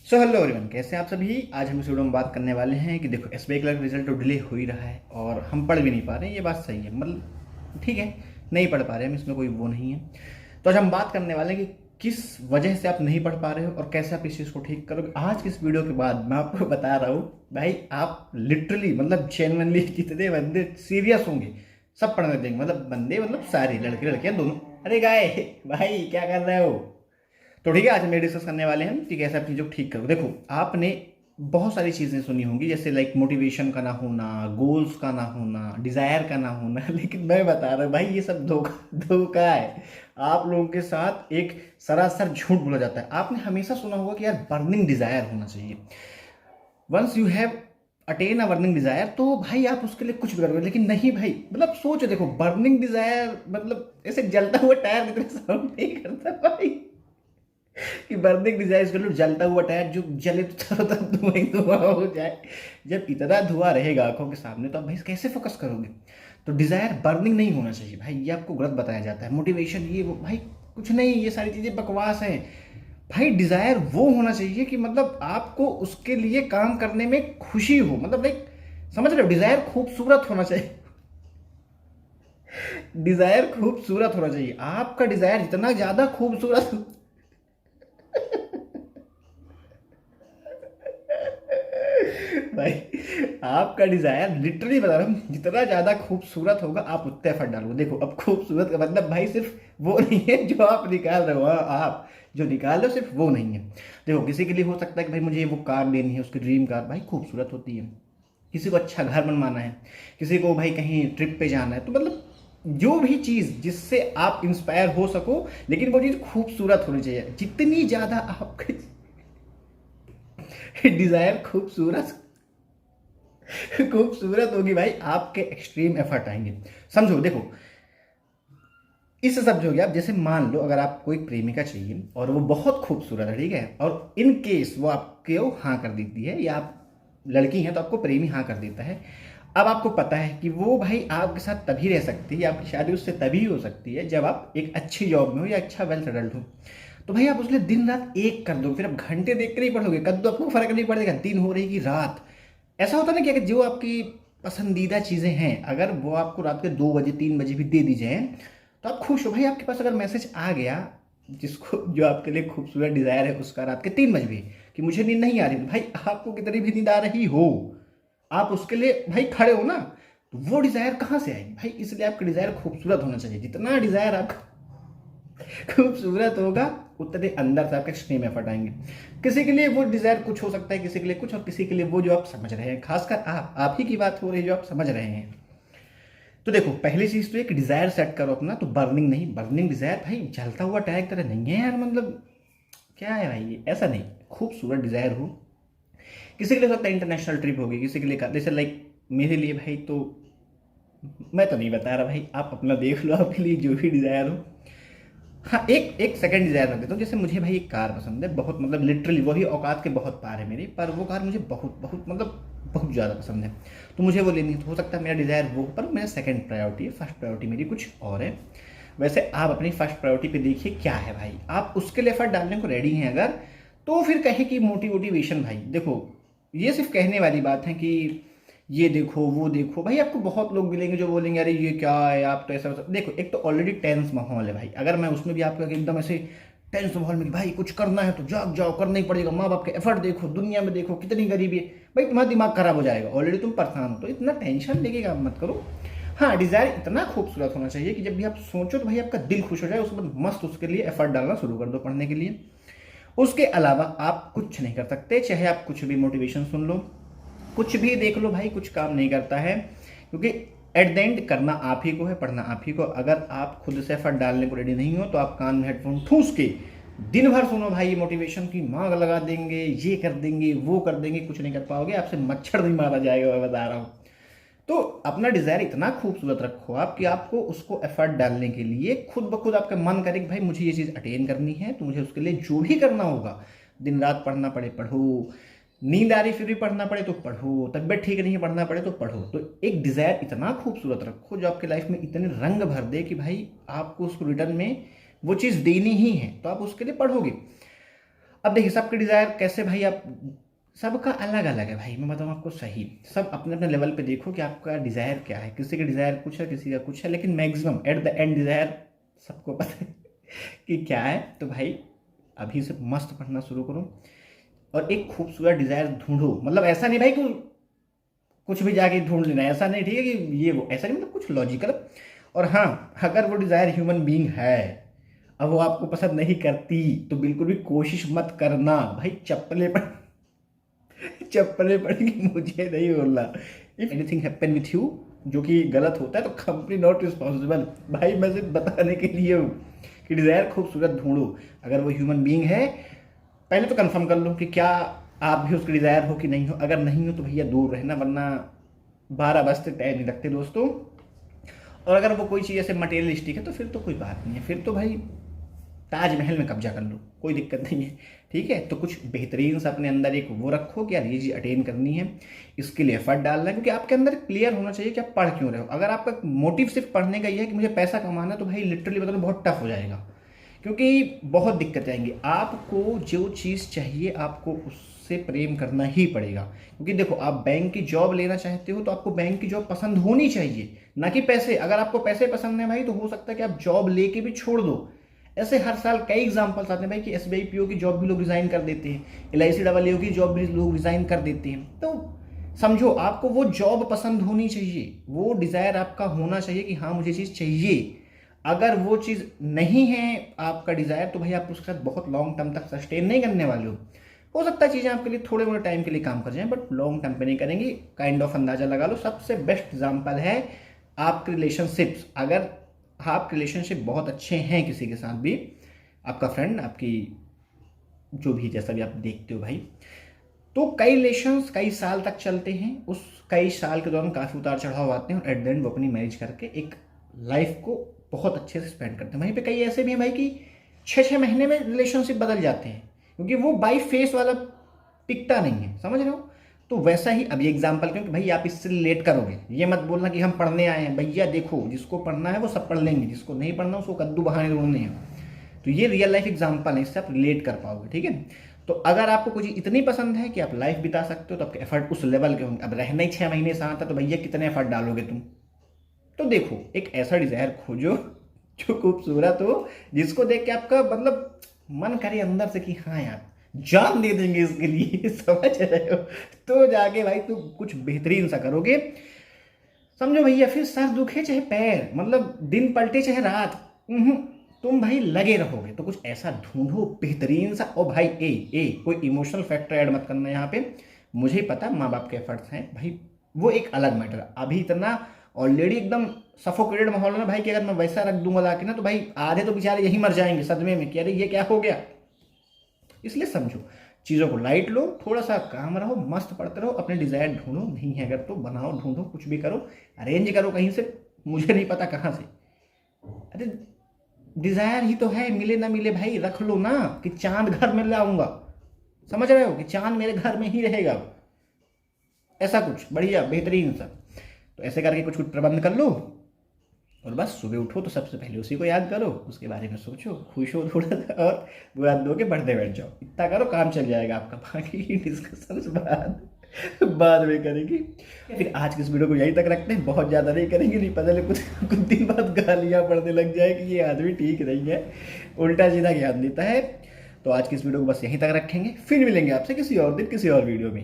So hello everyone, कैसे हैं आप सभी। आज हम इस वीडियो में बात करने वाले हैं कि देखो एसबीआई क्लर्क रिजल्ट तो डिले हो ही रहा है और हम पढ़ भी नहीं पा रहे हैं। ये बात सही है, मतलब ठीक है, नहीं पढ़ पा रहे हैं हम, इसमें कोई वो नहीं है। तो आज हम बात करने वाले हैं कि किस वजह से आप नहीं पढ़ पा रहे हो और कैसे आप इस चीज़ को ठीक करोगे। आज की इस वीडियो के बाद मैं आपको बता रहा हूँ भाई, आप लिटरली मतलब जेन्युइनली जितने बंदे सीरियस होंगे सब पढ़ने देंगे। मतलब बंदे मतलब सारे लड़के लड़कियां दोनों। अरे गाय भाई क्या कर रहे हो। तो ठीक है, आज हम ये डिस्कस करने वाले हैं कि कैसे आप चीज़ों को ठीक करो। देखो आपने बहुत सारी चीज़ें सुनी होंगी, जैसे लाइक मोटिवेशन का ना होना, गोल्स का ना होना, डिज़ायर का ना होना लेकिन मैं बता रहा हूँ भाई, ये सब धोखा धोखा है। आप लोगों के साथ एक सरासर झूठ बोला जाता है। आपने हमेशा सुना होगा कि यार बर्निंग डिज़ायर होना चाहिए। Once you have attain a burning desire तो भाई आप उसके लिए कुछ भी करोगे। लेकिन नहीं भाई, मतलब सोचो, देखो बर्निंग डिज़ायर मतलब ऐसे जलता हुआ टायर की तरह साउंड नहीं करता भाई कि बर्निंग डिजायर कर लो, जलता हुआ टायर जो जले तो चारों तरफ धुआं ही धुआं हो जाए। जब इतना धुआं रहेगा आंखों के सामने तो आप भाई कैसे फोकस करोगे। तो डिजायर बर्निंग नहीं होना चाहिए भाई, ये आपको गलत बताया जाता है। मोटिवेशन ये वो भाई कुछ नहीं, ये सारी चीजें बकवास हैं भाई। डिजायर वो होना चाहिए कि मतलब आपको उसके लिए काम करने में खुशी हो, मतलब लाइक समझ रहे हो। डिजायर खूबसूरत होना चाहिए। डिजायर खूबसूरत होना चाहिए। आपका डिजायर जितना ज्यादा खूबसूरत भाई आपका डिजायर लिटरली बता रहा हूँ जितना ज्यादा खूबसूरत होगा आप उतने एफर्ट डालोगे। देखो अब खूबसूरत का मतलब भाई सिर्फ वो नहीं है जो आप निकाल रहे हो। हाँ, आप जो निकाल रहे हो सिर्फ वो नहीं है। देखो किसी के लिए हो सकता है कि भाई मुझे वो कार लेनी है, उसकी ड्रीम कार भाई खूबसूरत होती है। किसी को अच्छा घर बनवाना है, किसी को भाई कहीं ट्रिप पे जाना है। तो मतलब जो भी चीज जिससे आप इंस्पायर हो सको, लेकिन वो चीज खूबसूरत होनी चाहिए। जितनी ज्यादा आपकी डिजायर खूबसूरत खूबसूरत होगी भाई, आपके एक्सट्रीम एफर्ट आएंगे। समझो, देखो इससे सब जो हो गया। आप जैसे मान लो अगर आपको एक प्रेमिका चाहिए और वो बहुत खूबसूरत है, ठीक है, और इन केस वो आपके हाँ कर देती है, या आप लड़की हैं तो आपको प्रेमी हाँ कर देता है। अब आपको पता है कि वो भाई आपके साथ तभी रह सकती है, आपकी शादी उससे तभी हो सकती है जब आप एक अच्छी जॉब में हो या अच्छा वेल सेटल्ड हो। तो भाई आप उसके लिए दिन रात एक कर दो, फिर आप घंटे देख कर नहीं पढ़ोगे, कद्दू आपको फर्क नहीं पड़ेगा दिन हो रही कि रात। ऐसा होता है ना कि जो आपकी पसंदीदा चीज़ें हैं अगर वो आपको रात के 2 बजे 3 बजे भी दे दी जाए तो आप खुश हो भाई। आपके पास अगर मैसेज आ गया जिसको जो आपके लिए खूबसूरत डिजायर है उसका रात के 3 बजे भी कि मुझे नींद नहीं आ रही, तो भाई आपको कितनी भी नींद आ रही हो आप उसके लिए भाई खड़े हो ना। तो वो डिजायर कहाँ से आएगी भाई। इसलिए आपका डिजायर खूबसूरत होना चाहिए। जितना डिजायर आपका खूबसूरत होगा उतने अंदर से आपके एक्सट्रीम एफर्ट आएंगे। किसी के लिए वो डिजायर कुछ हो सकता है, किसी के लिए कुछ, और किसी के लिए वो जो आप समझ रहे हैं। खासकर आप ही की बात हो रही है जो आप समझ रहे हैं। तो देखो पहली चीज तो एक डिजायर सेट करो अपना, तो बर्निंग नहीं। बर्निंग डिजायर भाई जलता हुआ टायर की तरह नहीं है यार, मतलब क्या है भाई ये, ऐसा नहीं। खूबसूरत डिजायर हो। किसी के लिए सकता है इंटरनेशनल ट्रिप होगी, किसी के लिए जैसे लाइक मेरे लिए भाई तो मैं तो नहीं बता रहा भाई, आप अपना देख लो आपके लिए जो भी डिजायर हो। हाँ, एक एक सेकंड डिजायर रख देता हूँ। जैसे मुझे भाई एक कार पसंद है बहुत, मतलब लिटरली वही औकात के बहुत पार है मेरी, पर वो कार मुझे बहुत बहुत मतलब बहुत ज़्यादा पसंद है। तो मुझे वो लेनी है। तो हो सकता है मेरा डिज़ायर वो, पर मेरा सेकंड प्रायोरिटी है, फर्स्ट प्रायोरिटी मेरी कुछ और है। वैसे आप अपनी फर्स्ट प्रायोरिटी पे देखिए क्या है भाई, आप उसके लिए एफर्ट डालने को रेडी हैं अगर, तो फिर कहे कि मोटिवेशन भाई देखो ये सिर्फ कहने वाली बात है कि ये देखो वो देखो। भाई आपको बहुत लोग मिलेंगे जो बोलेंगे अरे ये क्या है, आप तो ऐसा देखो। एक तो ऑलरेडी टेंस माहौल है भाई, अगर मैं उसमें भी आपको एकदम ऐसे टेंस माहौल में कि भाई कुछ करना है तो जाग जाओ, करना ही पड़ेगा, माँ बाप के एफर्ट देखो, दुनिया में देखो कितनी गरीबी है, भाई तुम्हारा दिमाग खराब हो जाएगा। ऑलरेडी तुम परेशान हो, तो इतना टेंशन लेके काम मत करो। हाँ, डिजायर इतना खूबसूरत होना चाहिए कि जब भी आप सोचो तो भाई आपका दिल खुश हो जाए, उसके बाद मस्त उसके लिए एफर्ट डालना शुरू कर दो पढ़ने के लिए। उसके अलावा आप कुछ नहीं कर सकते, चाहे आप कुछ भी मोटिवेशन सुन लो, कुछ भी देख लो भाई, कुछ काम नहीं करता है। क्योंकि एट द एंड करना आप ही को है, पढ़ना आप ही को। अगर आप खुद से एफर्ट डालने को रेडी नहीं हो तो आप कान में हेडफोन ठूस के दिन भर सुनो भाई मोटिवेशन की मांग लगा देंगे, ये कर देंगे वो कर देंगे, कुछ नहीं कर पाओगे। आपसे मच्छर नहीं मारा जाएगा, मैं बता रहा हूँ। तो अपना डिजायर इतना खूबसूरत रखो आप कि आपको उसको एफर्ट डालने के लिए खुद ब खुद आपका मन करे कि भाई मुझे ये चीज़ अटेन करनी है, तो मुझे उसके लिए जो भी करना होगा, दिन रात पढ़ना पड़े पढ़ो, नींद आ रही फिर भी पढ़ना पड़े तो पढ़ो, तबियत ठीक नहीं पढ़ना पड़े तो पढ़ो। तो एक डिजायर इतना खूबसूरत रखो जो आपके लाइफ में इतने रंग भर दे कि भाई आपको उसको रिटर्न में वो चीज़ देनी ही है, तो आप उसके लिए पढ़ोगे। अब देखिए सबके डिज़ायर कैसे भाई, आप सबका अलग अलग है भाई, मैं बताऊँ आपको सही, सब अपने अपने लेवल पे देखो कि आपका डिज़ायर क्या है। किसी का डिज़ायर कुछ है, किसी का कुछ है, लेकिन maximum at the end desire सबको पता है कि क्या है। तो भाई अभी से मस्त पढ़ना शुरू करो और एक खूबसूरत डिज़ायर ढूंढो। मतलब ऐसा नहीं भाई कि कुछ भी जाके ढूंढ लेना है, ऐसा नहीं, ठीक है कि ये वो, ऐसा नहीं, मतलब कुछ लॉजिकल। और हाँ, अगर वो डिज़ायर ह्यूमन बीइंग है, अब वो आपको पसंद नहीं करती, तो बिल्कुल भी कोशिश मत करना भाई, चप्पलें पड़ चप्पलें पड़ेंगी, मुझे नहीं बोलना। If anything happen with you जो कि गलत होता है, तो कंपनी नॉट रिस्पॉन्सिबल। भाई मैं सिर्फ बताने के लिए हूँ कि डिज़ायर खूबसूरत ढूंढो। अगर वो ह्यूमन बीइंग है, पहले तो कंफर्म कर लो कि क्या आप भी उसके डिज़ायर हो कि नहीं हो। अगर नहीं हो तो भैया दूर रहना, वरना 12 बजते टाइम नहीं रखते दोस्तों। और अगर वो कोई चीज़ ऐसे मटेरियलिस्टिक है तो फिर तो कोई बात नहीं है, फिर तो भाई ताजमहल में कब्जा कर लो, कोई दिक्कत नहीं है, ठीक है। तो कुछ बेहतरीन सा अपने अंदर एक वो रखो कि यार ये चीज़ अटेन करनी है, इसके लिए एफर्ट डालना है, क्योंकि आपके अंदर क्लियर होना चाहिए कि आप पढ़ क्यों रहे हो। अगर आपका मोटिव सिर्फ पढ़ने का ही है कि मुझे पैसा कमाना है, तो भाई लिटरली मतलब बहुत टफ हो जाएगा, क्योंकि बहुत दिक्कतें आएंगी। आपको जो चीज़ चाहिए आपको उससे प्रेम करना ही पड़ेगा। क्योंकि देखो, आप बैंक की जॉब लेना चाहते हो तो आपको बैंक की जॉब पसंद होनी चाहिए, ना कि पैसे। अगर आपको पैसे पसंद है भाई, तो हो सकता है कि आप जॉब लेके भी छोड़ दो। ऐसे हर साल कई एग्जांपल्स आते हैं भाई कि एसबीआई पीओ की जॉब भी लोग रिजाइन कर देते हैं, एलआईसी डबल की जॉब भी लोग रिजाइन कर देते हैं। तो समझो, आपको वो जॉब पसंद होनी चाहिए, वो डिजायर आपका होना चाहिए कि हाँ मुझे चीज़ चाहिए। अगर वो चीज़ नहीं है आपका डिजायर, तो भाई आप उसके साथ बहुत लॉन्ग टर्म तक सस्टेन नहीं करने वाले हो सकता है चीज़ें आपके लिए थोड़े मोटे टाइम के लिए काम कर जाएं, बट लॉन्ग टर्म पे नहीं करेंगी, काइंड ऑफ अंदाजा लगा लो। सबसे बेस्ट एग्जांपल है आपके रिलेशनशिप्स। अगर आप रिलेशनशिप बहुत अच्छे हैं किसी के साथ भी, आपका फ्रेंड, आपकी जो भी, जैसा भी आप देखते हो भाई, तो कई रिलेशंस कई साल तक चलते हैं। उस कई साल के दौरान काफ़ी उतार चढ़ाव आते हैं और एट द एंड वो अपनी मैरिज करके एक लाइफ को बहुत अच्छे से स्पेंड करते हैं। वहीं पे कई ऐसे भी हैं भाई कि 6-6 महीने में रिलेशनशिप बदल जाते हैं, क्योंकि वो बाई फेस वाला टिकता नहीं है, समझ रहे हो। तो वैसा ही अब ये एग्जाम्पल, क्योंकि भाई आप इससे रिलेट करोगे, ये मत बोलना कि हम पढ़ने आए हैं। भैया देखो, जिसको पढ़ना है वो सब पढ़ लेंगे, जिसको नहीं पढ़ना उसको कद्दू बहाने ढूंढने हैं। तो ये रियल लाइफ एग्जाम्पल है, इससे आप रिलेट कर पाओगे, ठीक है। तो अगर आपको कोई चीज़ इतनी पसंद है कि आप लाइफ बिता सकते हो, तो आपके एफर्ट उस लेवल के होंगे। अब रहना ही 6 महीने साथ है, तो भैया कितने एफर्ट डालोगे तुम। तो देखो, एक ऐसा डिजायर खोजो जो खूबसूरत हो, जिसको देख के आपका मतलब मन करे अंदर से कि हाँ यार जान दे देंगे इसके लिए समझ रहे हो। तो जाके भाई तुम कुछ बेहतरीन सा करोगे, समझो भैया। फिर सर दुखे चाहे पैर, मतलब दिन पलटे चाहे रात, तुम भाई लगे रहोगे। तो कुछ ऐसा ढूंढो बेहतरीन सा। और भाई कोई इमोशनल फैक्टर ऐड मत करना यहाँ पे। मुझे ही पता माँ बाप के एफर्ट्स हैं भाई, वो एक अलग मैटर है। अभी इतना ऑलरेडी एकदम सफोकेटेड माहौल है ना भाई, कि अगर मैं वैसा रख दूंगा लाके ना, तो भाई आधे तो बेचारे यही मर जाएंगे सदमे में कि अरे ये क्या हो गया। इसलिए समझो, चीज़ों को लाइट लो, थोड़ा सा काम रहो, मस्त पढ़ते रहो, अपने डिजायर ढूंढो। नहीं है अगर तो बनाओ, ढूंढो, कुछ भी करो, अरेंज करो कहीं से, मुझे नहीं पता कहाँ से। अरे डिजायर ही तो है, मिले ना मिले भाई रख लो ना, कि चांद घर में लाऊंगा, समझ रहे हो, कि चांद मेरे घर में ही रहेगा। ऐसा कुछ बढ़िया बेहतरीन सा। तो ऐसे करके कुछ कुछ प्रबंध कर लो, और बस सुबह उठो तो सबसे पहले उसी को याद करो, उसके बारे में सोचो, खुश हो थोड़ा सा, और वो याद दो के पढ़ने बैठ जाओ। इतना करो, काम चल जाएगा आपका। बाकी की डिस्कशन बाद में करेंगे। फिर आज की इस वीडियो को यहीं तक रखते हैं, बहुत ज़्यादा नहीं करेंगे, नहीं पता कुछ कुछ दिन बाद गालियाँ पड़ने लग जाए कि ये आदमी ठीक नहीं है, उल्टा सीधा ज्ञान देता है। तो आज की इस वीडियो को बस यहीं तक रखेंगे, फिर मिलेंगे आपसे किसी और दिन किसी और वीडियो में।